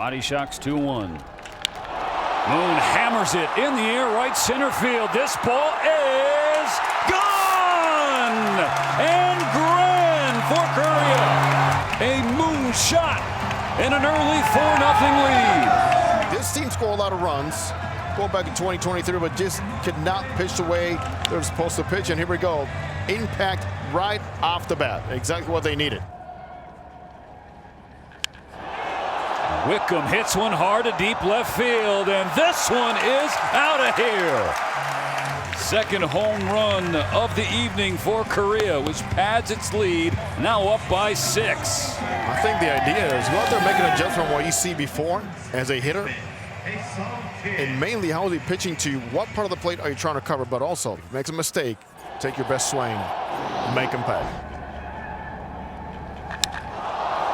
Body shocks 2-1. Moon hammers it in the air, right center field. This ball is gone! And grand for Korea. A Moon shot and an early 4-0 lead. This team scored a lot of runs going back in 2023, but just could not pitch the way they're supposed to pitch. And here we go. Impact right off the bat. Exactly what they needed. Wickham hits one hard to deep left field, and this one is out of here. Second home run of the evening for Korea, which pads its lead, now up by 6. I think the idea is go out there, make an adjustment from what you see before as a hitter. And mainly, how is he pitching to you? What part of the plate are you trying to cover? But also, if he makes a mistake, take your best swing, make him pay.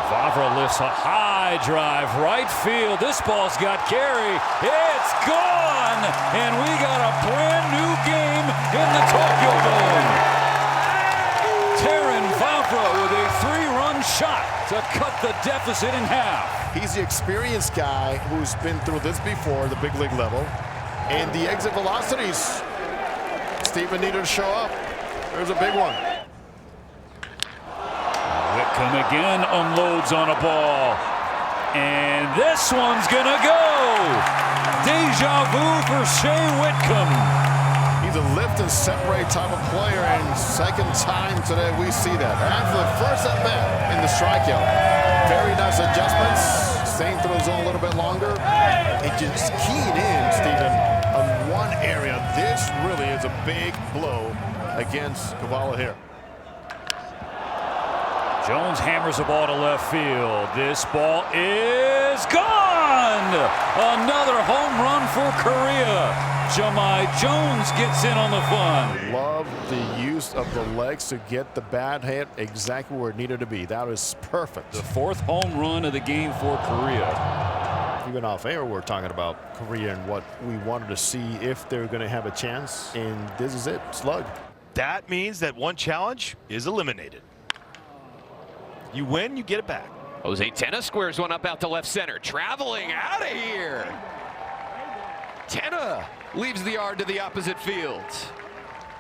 Vavra lifts a high drive, right field. This ball's got carry. It's gone! And we got a brand new game in the Tokyo Dome. Taran Vavra with a 3-run shot to cut the deficit in half. He's the experienced guy who's been through this before, the big league level. And the exit velocities, Steven needed to show up. There's a big one. Wickham again unloads on a ball. And this one's gonna go. Deja vu for Shea Whitcomb. He's a lift and separate type of player, and second time today we see that. After the first at bat in the strikeout. Very nice adjustments. Staying through the zone a little bit longer. And just keying in, Steven, on one area. This really is a big blow against Kavala here. Jones hammers the ball to left field. This ball is gone! Another home run for Korea. Jahmai Jones gets in on the fun. Love the use of the legs to get the bat hit exactly where it needed to be. That was perfect. The 4th home run of the game for Korea. Even off air, we're talking about Korea and what we wanted to see if they're going to have a chance. And this is it, slug. That means that one challenge is eliminated. You win, you get it back. Jose Tena squares one up out to left center. Traveling out of here. Tena leaves the yard to the opposite field.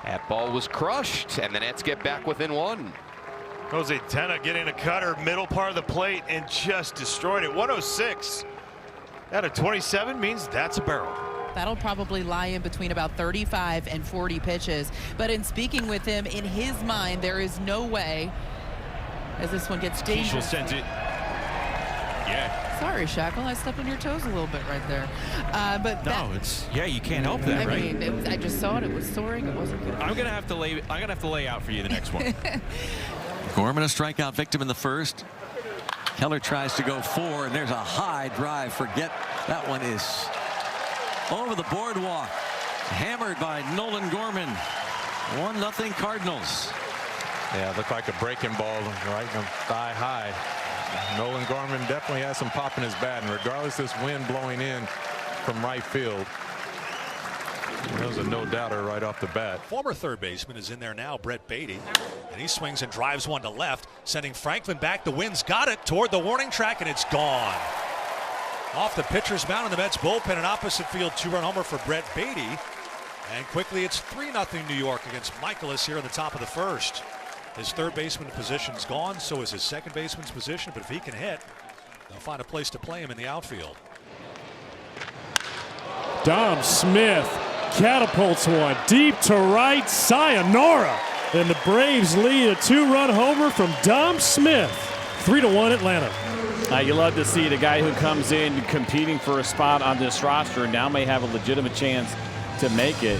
That ball was crushed, and the Nets get back within 1. Jose Tena getting a cutter, middle part of the plate, and just destroyed it. 106 out of 27 means that's a barrel. That'll probably lie in between about 35 and 40 pitches. But in speaking with him, in his mind, there is no way, as this one gets dangerous. Sends it. Yeah. Sorry, Shackle, I stepped on your toes a little bit right there. But no, it's you can't help that, right? I mean, I just saw it. It was soaring. It wasn't good. I'm gonna have to lay out for you the next one. Gorman a strikeout victim in the first. Keller tries to go 4, and there's a high drive. Forget that one is over the boardwalk. Hammered by Nolan Gorman. 1-0 Cardinals. Yeah, looked like a breaking ball right in the thigh high. Nolan Gorman definitely has some pop in his bat, and regardless of this wind blowing in from right field, that was a no-doubter right off the bat. Former third baseman is in there now, Brett Beatty, and he swings and drives one to left, sending Franklin back. The wind's got it toward the warning track, and it's gone. Off the pitcher's mound in the Mets bullpen, an opposite field 2-run homer for Brett Beatty, and quickly it's 3-0 New York against Michaelis here in the top of the first. His third baseman position's gone, so is his second baseman's position, but if he can hit, they'll find a place to play him in the outfield. Dom Smith catapults one deep to right, sayonara. And the Braves lead, a 2-run homer from Dom Smith. 3-1 Atlanta. You love to see the guy who comes in competing for a spot on this roster and now may have a legitimate chance to make it.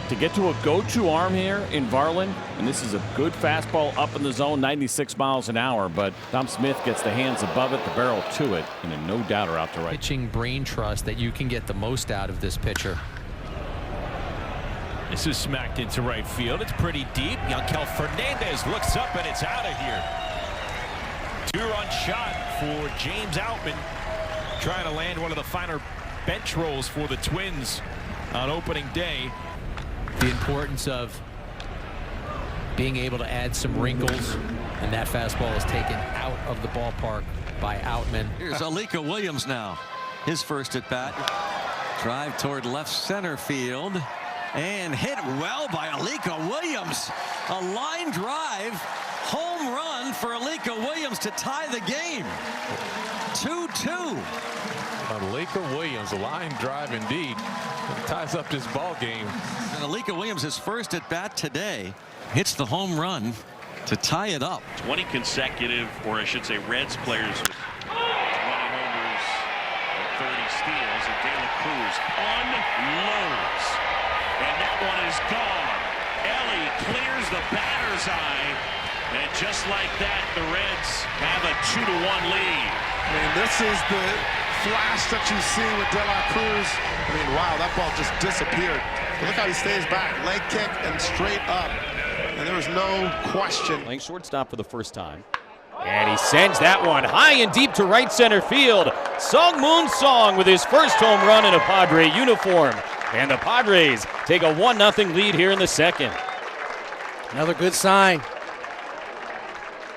To get to a go-to arm here in Varland, and this is a good fastball up in the zone, 96 miles an hour, but Dom Smith gets the hands above it, the barrel to it, and a no-doubter out to right. Pitching brain trust that you can get the most out of this pitcher. This is smacked into right field. It's pretty deep. Yankel Fernandez looks up, and it's out of here. 2-run shot for James Outman, trying to land one of the finer bench rolls for the Twins on opening day. The importance of being able to add some wrinkles, and that fastball is taken out of the ballpark by Outman. Here's Alika Williams now. His first at bat. Drive toward left center field. And hit well by Alika Williams. A line drive. Home run for Alika Williams to tie the game. 2-2. Alika Williams, a line drive indeed. It ties up this ball game. And Alika Williams, his first at bat today, hits the home run to tie it up. 20 consecutive, or I should say Reds players with 20 homers and 30 steals, and De La Cruz unloads. And that one is gone. Ellie clears the batter's eye. And just like that, the Reds have a 2-1 lead. I mean, this is the flash that you see with De La Cruz. I mean, wow, that ball just disappeared. But look how he stays back. Leg kick and straight up. And there was no question. Playing shortstop for the first time. And he sends that one high and deep to right center field. Sung-Moon Song with his first home run in a Padre uniform. And the Padres take a 1-0 lead here in the second. Another good sign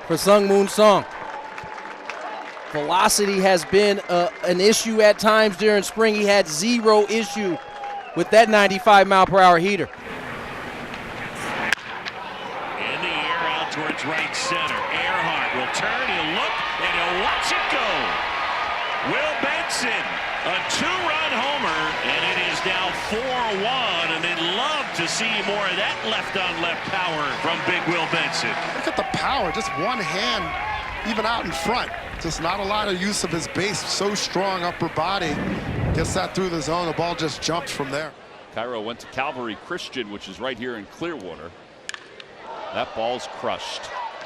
for Sung-Moon Song. Velocity has been an issue at times during spring. He had zero issue with that 95-mile-per-hour heater. In the air out towards right center. Earhart will turn, he'll look, and he'll watch it go. Will Benson, a 2-run homer, and it is now 4-1, and they'd love to see more of that left-on-left power from Big Will Benson. Look at the power, just one hand, even out in front. Just not a lot of use of his base. So strong upper body. Gets that through the zone. The ball just jumps from there. Cairo went to Calvary Christian, which is right here in Clearwater. That ball's crushed.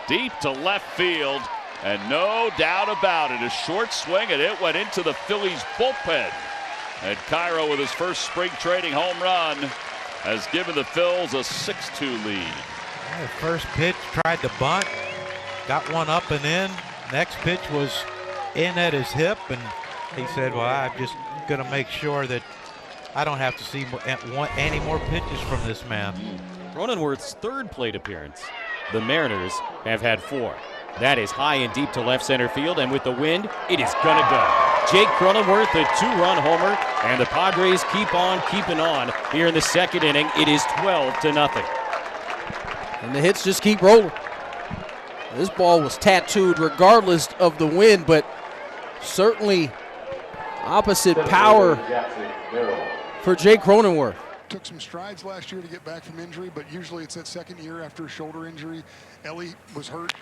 Deep to left field, and no doubt about it, a short swing, and it went into the Phillies bullpen. And Cairo, with his first spring training home run, has given the Phils a 6-2 lead. The first pitch tried to bunt, got one up and in. Next pitch was in at his hip, and he said, well, I'm just going to make sure that I don't have to see any more pitches from this man. Cronenworth's third plate appearance. The Mariners have had 4. That is high and deep to left center field, and with the wind, it is gonna go. Jake Cronenworth, a 2-run homer, and the Padres keep on keeping on here in the second inning. It is 12-0. And the hits just keep rolling. This ball was tattooed regardless of the wind, but certainly opposite power for Jake Cronenworth. Took some strides last year to get back from injury, but usually it's that second year after a shoulder injury. Ellie was hurt.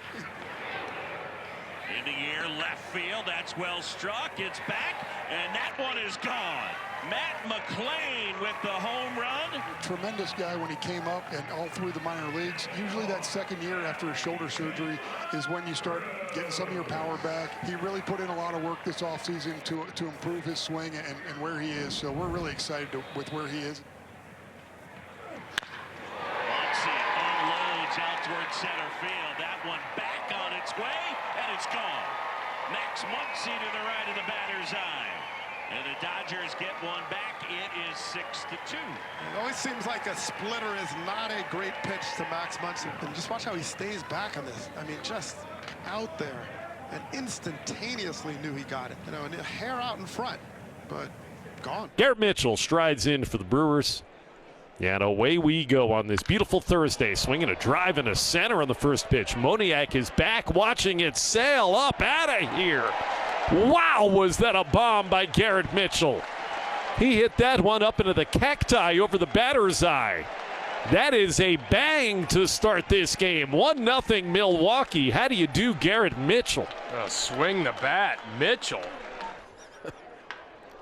In the air, left field, that's well struck. It's back, and that one is gone. Matt McClain with the home run. Tremendous guy when he came up and all through the minor leagues. Usually that second year after a shoulder surgery is when you start getting some of your power back. He really put in a lot of work this offseason to improve his swing and where he is. So we're really excited with where he is. Unloads out towards center field. That one back on its way, and it's gone. Max Muncy to the right of the batter's eye. And the Dodgers get one back. It is 6-2. It always seems like a splitter is not a great pitch to Max Muncy. And just watch how he stays back on this. I mean, just out there and instantaneously knew he got it. You know, and a hair out in front, but gone. Garrett Mitchell strides in for the Brewers. Yeah, and away we go on this beautiful Thursday. Swinging a drive in a center on the first pitch. Moniak is back, watching it sail up out of here. Wow, was that a bomb by Garrett Mitchell. He hit that one up into the cacti over the batter's eye. That is a bang to start this game. 1-0 Milwaukee. How do you do, Garrett Mitchell? Swing the bat, Mitchell.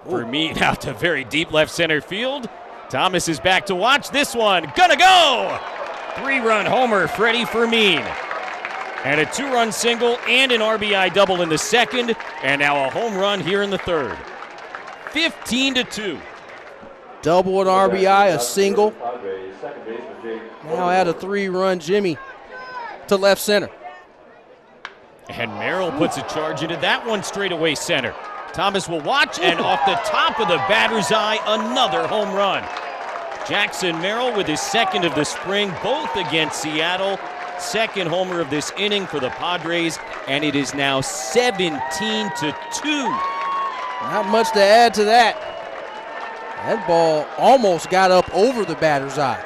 Fermin out to very deep left center field. Thomas is back to watch this one. Gonna go! 3-run homer, Freddie Fermin. And a 2-run single and an RBI double in the second. And now a home run here in the third. 15-2. Double an RBI, a single. Now add a 3-run Jimmy to left center. And Merrill puts a charge into that one straight away center. Thomas will watch, and off the top of the batter's eye, another home run. Jackson Merrill with his second of the spring, both against Seattle. second homer of this inning for the Padres, and it is now 17-2. Not much to add to that. That ball almost got up over the batter's eye.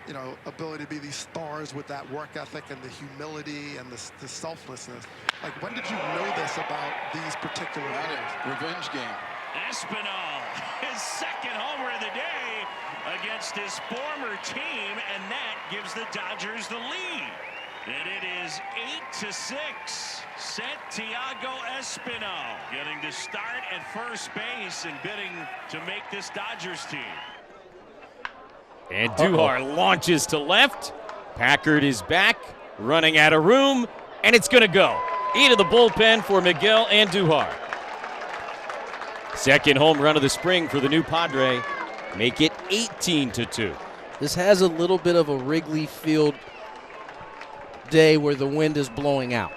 You know, ability to be these stars with that work ethic and the humility and the selflessness. Like, when did you know this about these particular players? Revenge game. Espinal, his second homer of the day against his former team, and that gives the Dodgers the lead. And it is 8-6. Santiago Espinal getting to start at first base and bidding to make this Dodgers team. And Duhar launches to left. Packard is back, running out of room, and it's going to go into the bullpen for Miguel Andujar. Second home run of the spring for the new Padre. Make it 18-2. This has a little bit of a Wrigley Field day where the wind is blowing out.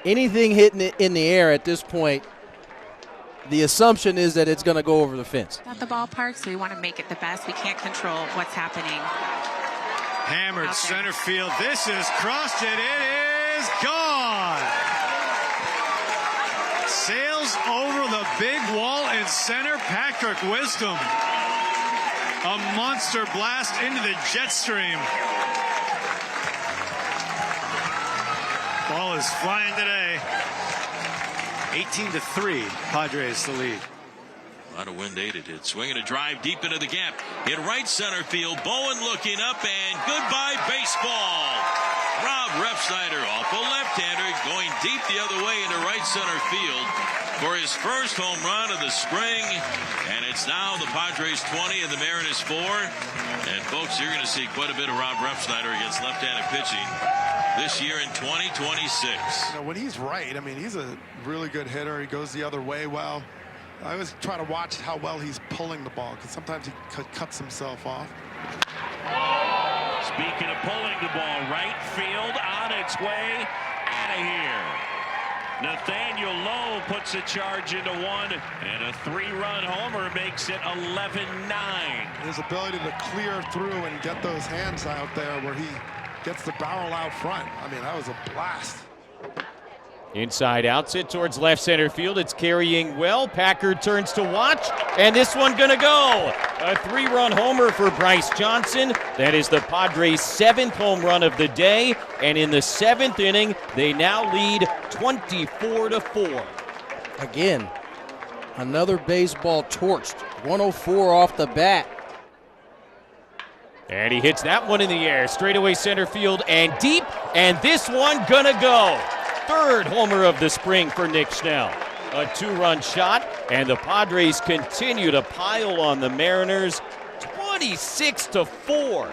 Anything hitting it in the air at this point, the assumption is that it's going to go over the fence. At the ballpark, so we want to make it the best. We can't control what's happening. Hammered center field. This is crossed it. It is gone. Sails over the big wall in center. Patrick Wisdom. A monster blast into the jet stream. Ball is flying today. 18-3, Padres the lead. A lot of wind aided it. Swinging a drive deep into the gap. Hit right center field. Bowen looking up, and goodbye baseball. Rob Refsnyder off a left-hander going deep the other way into right center field for his first home run of the spring. And it's now the Padres 20 and the Mariners 4. And folks, you're going to see quite a bit of Rob Refsnyder against left-handed pitching this year in 2026. You know, when he's right, I mean, he's a really good hitter. He goes the other way well. I always try to watch how well he's pulling the ball, because sometimes he cuts himself off. Speaking of pulling the ball, right field on its way out of here. Nathaniel Lowe puts a charge into one, and a 3-run homer makes it 11-9. His ability to clear through and get those hands out there where he gets the barrel out front. I mean, that was a blast. Inside outside towards left center field. It's carrying well. Packard turns to watch, and this one gonna go. A 3-run homer for Bryce Johnson. That is the Padres' 7th home run of the day, and in the 7th inning, they now lead 24-4. Again, another baseball torched. 104 off the bat. And he hits that one in the air, straightaway center field and deep, and this one gonna go. 3rd homer of the spring for Nick Schnell. A 2-run shot, and the Padres continue to pile on the Mariners, 26-4.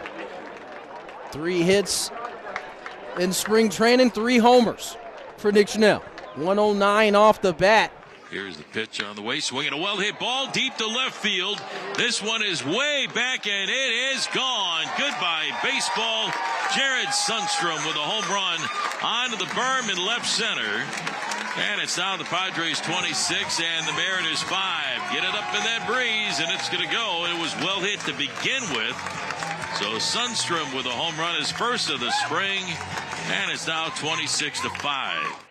3 hits in spring training, 3 homers for Nick Schnell. 109 off the bat. Here's the pitch on the way, swinging a well-hit ball deep to left field. This one is way back, and it is gone. Goodbye, baseball. Jared Sundstrom with a home run onto the berm in left center. And it's now the Padres 26 and the Mariners 5. Get it up in that breeze, and it's going to go. It was well hit to begin with. So Sundstrom with a home run, his first of the spring, and it's now 26-5.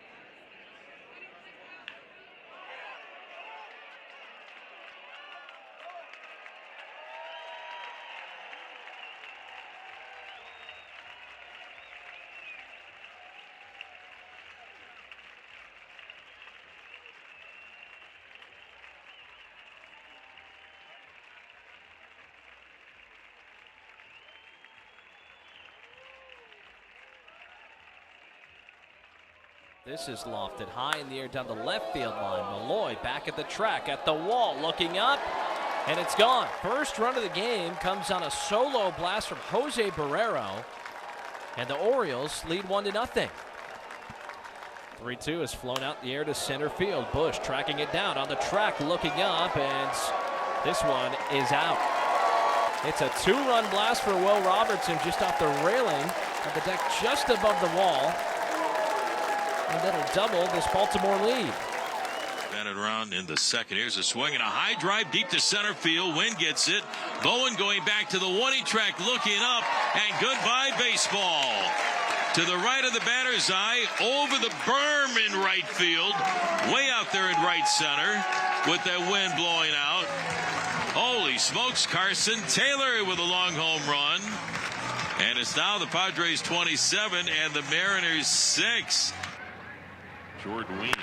This is lofted high in the air down the left field line. Malloy back at the track, at the wall, looking up, and it's gone. First run of the game comes on a solo blast from Jose Barrero, and the Orioles lead 1-0. 3-2 is flown out in the air to center field. Bush tracking it down on the track, looking up, and this one is out. It's a 2-run blast for Will Robertson just off the railing of the deck just above the wall. And that'll double this Baltimore lead. Batted around in the second. Here's a swing and a high drive deep to center field. Wynn gets it. Bowen going back to the 1 track, looking up, and goodbye baseball. to the right of the batter's eye, over the berm in right field, way out there in right center with that wind blowing out. Holy smokes, Carson Taylor with a long home run. And it's now the Padres 27 and the Mariners 6. Jordan Weems.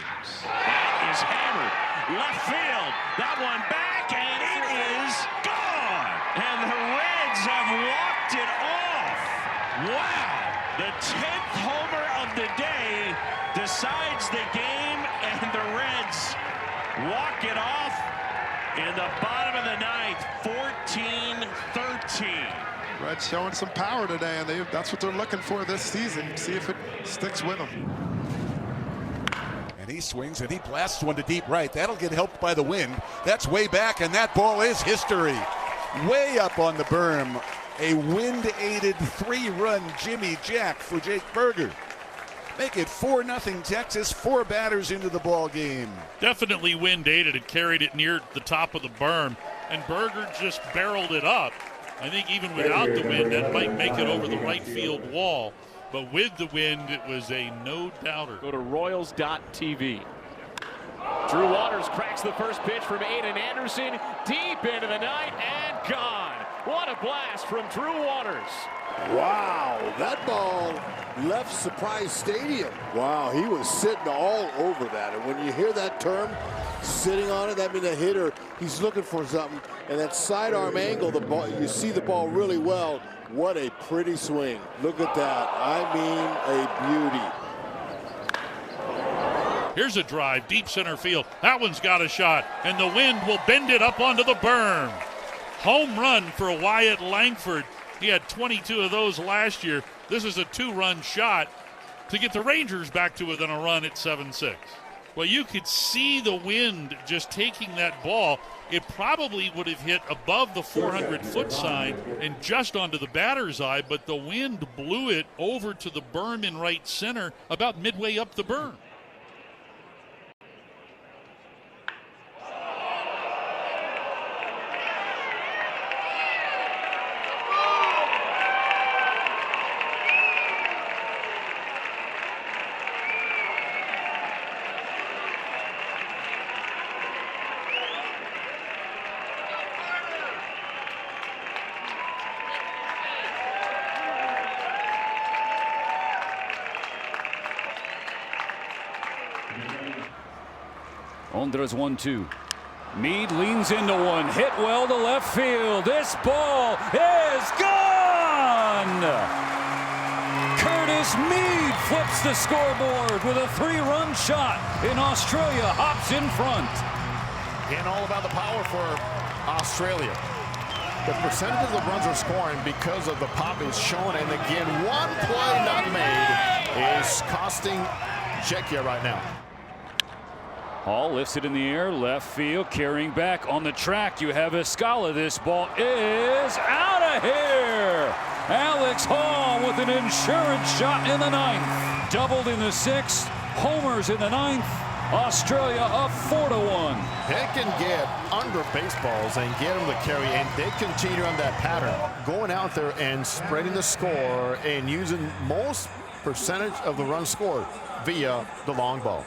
That is hammered. Left field. That one back, and it is gone. And the Reds have walked it off. Wow. The 10th homer of the day decides the game, and the Reds walk it off in the bottom of the ninth, 14-13. Reds showing some power today, and that's what they're looking for this season. See if it sticks with them. And he swings and he blasts one to deep right. That'll get helped by the wind. That's way back, and that ball is history. Way up on the berm. A wind-aided 3-run Jimmy Jack for Jake Berger. Make it 4-0 Texas, 4 batters into the ball game. Definitely wind-aided. It carried it near the top of the berm, and Berger just barreled it up. I think even without the wind, that might make it over the right field wall. But with the wind, it was a no-doubter. Go to Royals.tv. Drew Waters cracks the first pitch from Aiden Anderson, deep into the night and gone. What a blast from Drew Waters. Wow, that ball left Surprise Stadium. Wow, he was sitting all over that. And when you hear that term, sitting on it, that means the hitter, he's looking for something. And that sidearm angle, the ball, you see the ball really well. What a pretty swing. Look at that. I mean, a beauty. Here's a drive, deep center field. That one's got a shot, and the wind will bend it up onto the berm. Home run for Wyatt Langford. He had 22 of those last year. This is a 2-run shot to get the Rangers back to within a run at 7-6. Well, you could see the wind just taking that ball. It probably would have hit above the 400-foot sign and just onto the batter's eye, but the wind blew it over to the berm in right center about midway up the berm. There's 1-2. Meade leans into one, hit well to left field. This ball is gone! Curtis Meade flips the scoreboard with a 3-run shot, and Australia hops in front. Again, all about the power for Australia. The percentage of the runs are scoring because of the pop is shown, and again, one play not made is costing Czechia right now. Hall lifts it in the air, left field, carrying back on the track. You have Escala. This ball is out of here. Alex Hall with an insurance shot in the 9th. Doubled in the 6th, homers in the 9th. Australia up 4-1. They can get under baseballs and get them to carry, and they continue on that pattern, going out there and spreading the score and using most percentage of the run scored via the long ball.